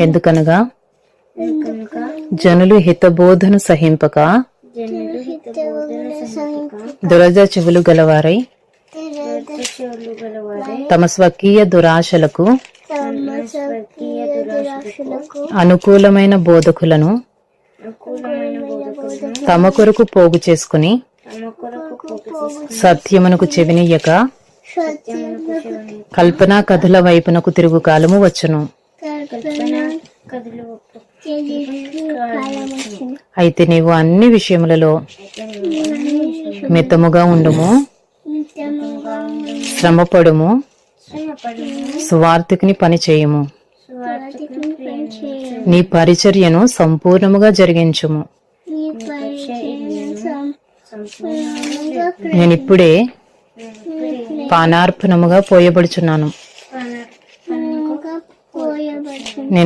ఎందుకనగా జనులు హితబోధను సహింపక దురద చెవులు గలవారై తమ స్వకీయ దురాశలకు అనుకూలమైన బోధకులను తమ కొరకు పోగు చేసుకుని సత్యమునకు చెవినియ్యక కల్పనా కథల వైపునకు తిరుగు కాలము వచ్చును. అయితే నీవు అన్ని విషయములలో మితముగా ఉండుము, శ్రమపడుము, సువార్తికుని పని చేయుము, నీ పరిచర్యను సంపూర్ణముగా జరిగించుము. నేనిప్పుడే పానార్పణముగా పోయబడుచున్నాను. నేను